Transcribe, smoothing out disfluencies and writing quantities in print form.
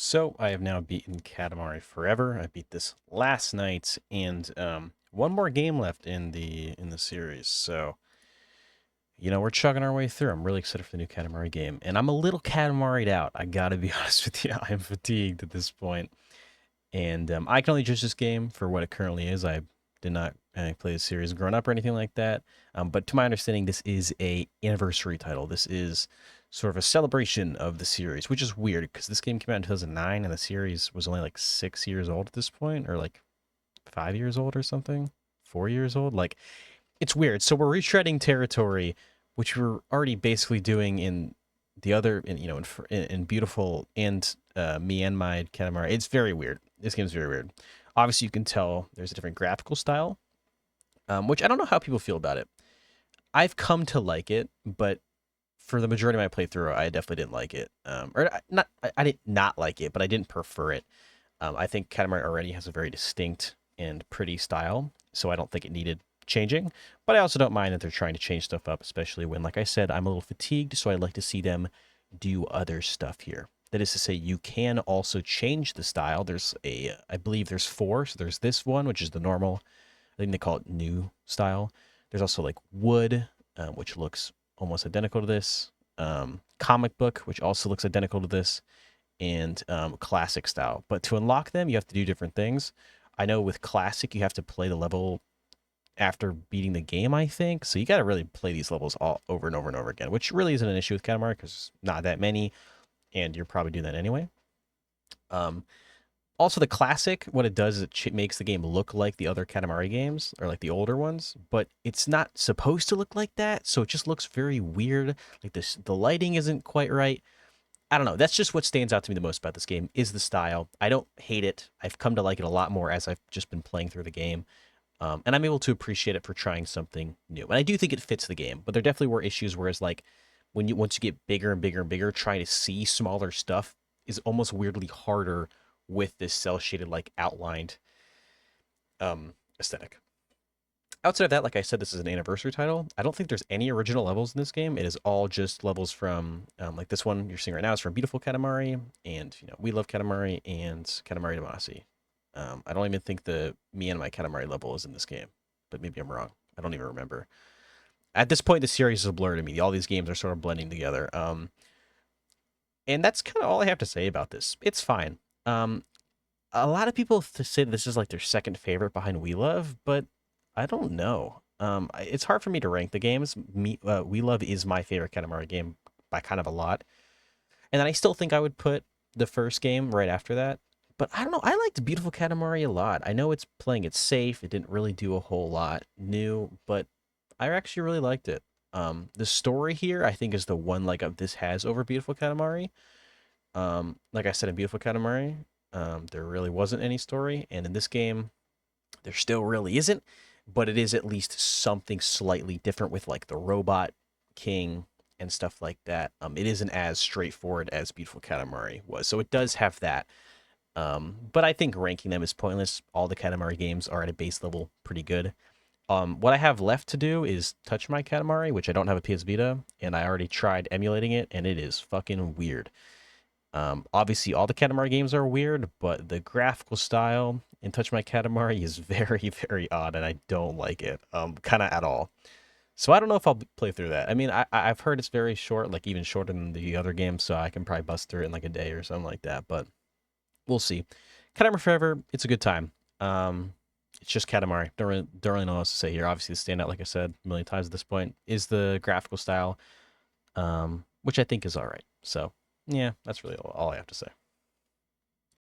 So I have now beaten Katamari Forever. I beat this last night, and one more game left in the series. So we're chugging our way through. I'm really excited for the new Katamari game, and I'm a little Katamari'd out. I gotta be honest with you. I'm fatigued at this point, and I can only judge this game for what it currently is. I did not play the series growing up or anything like that. But to my understanding, this is a anniversary title. This is sort of a celebration of the series, which is weird because this game came out in 2009 and the series was only like 6 years old at this point, or like 5 years old or something, 4 years old. Like it's weird. So we're retreading territory, which we're already basically doing in the other, in Beautiful and Me and My Katamari. It's very weird. This game's very weird. Obviously, you can tell there's a different graphical style, which I don't know how people feel about it. I've come to like it, but for the majority of my playthrough, I definitely didn't like it. Or not, I didn't not like it, but I didn't prefer it. I think Katamari already has a very distinct and pretty style, so I don't think it needed changing. But I also don't mind that they're trying to change stuff up, especially when, like I said, I'm a little fatigued, so I'd like to see them do other stuff here. That is to say, you can also change the style. I believe there's four. So there's this one, which is the normal. I think they call it new style. There's also like wood, which looks almost identical to this. Comic book, which also looks identical to this, and classic style. But to unlock them, you have to do different things. I know with classic, you have to play the level after beating the game, I think. So you got to really play these levels all over and over and over again, which really isn't an issue with Katamari because not that many, and you're probably doing that anyway. Um, Also, the classic, what it does is it makes the game look like the other Katamari games, or like the older ones, but it's not supposed to look like that, so it just looks very weird. Like the lighting isn't quite right. I don't know. That's just what stands out to me the most about this game is the style. I don't hate it. I've come to like it a lot more as I've just been playing through the game, and I'm able to appreciate it for trying something new. And I do think it fits the game, but there definitely were issues. Whereas like once you get bigger and bigger and bigger, trying to see smaller stuff is almost weirdly harder with this cell shaded like outlined aesthetic. Outside of that, like I said, this is an anniversary title. I don't think there's any original levels in this game. It is all just levels from like this one you're seeing right now is from Beautiful Katamari, and We Love Katamari and Katamari Damacy. I don't even think the Me and My Katamari level is in this game, but maybe I'm wrong. I don't even remember. At this point, the series is a blur to me. All these games are sort of blending together. And that's kind of all I have to say about this. It's fine. A lot of people say this is like their second favorite behind We Love, but I don't know. It's hard for me to rank the games. We Love is my favorite Katamari game by kind of a lot, and then I still think I would put the first game right after that. But I don't know. I liked Beautiful Katamari a lot. I know it's playing it safe. It didn't really do a whole lot new, but I actually really liked it. The story here, I think, is the one like of this has over Beautiful Katamari. Like I said in Beautiful Katamari, there really wasn't any story, and in this game, there still really isn't, but it is at least something slightly different with like the robot king and stuff like that. It isn't as straightforward as Beautiful Katamari was, so it does have that. But I think ranking them is pointless. All the Katamari games are at a base level pretty good. What I have left to do is touch my Katamari, which I don't have a PS Vita, and I already tried emulating it, and it is fucking weird. Obviously, all the Katamari games are weird, but the graphical style in Touch My Katamari is very, very odd, and I don't like it, kind of at all. So I don't know if I'll play through that. I mean, I've heard it's very short, like even shorter than the other games, so I can probably bust through it in like a day or something like that. But we'll see. Katamari Forever, it's a good time. It's just Katamari. Don't really know what else to say here. Obviously, the standout, like I said a million times at this point, is the graphical style, which I think is all right. So yeah, that's really all I have to say.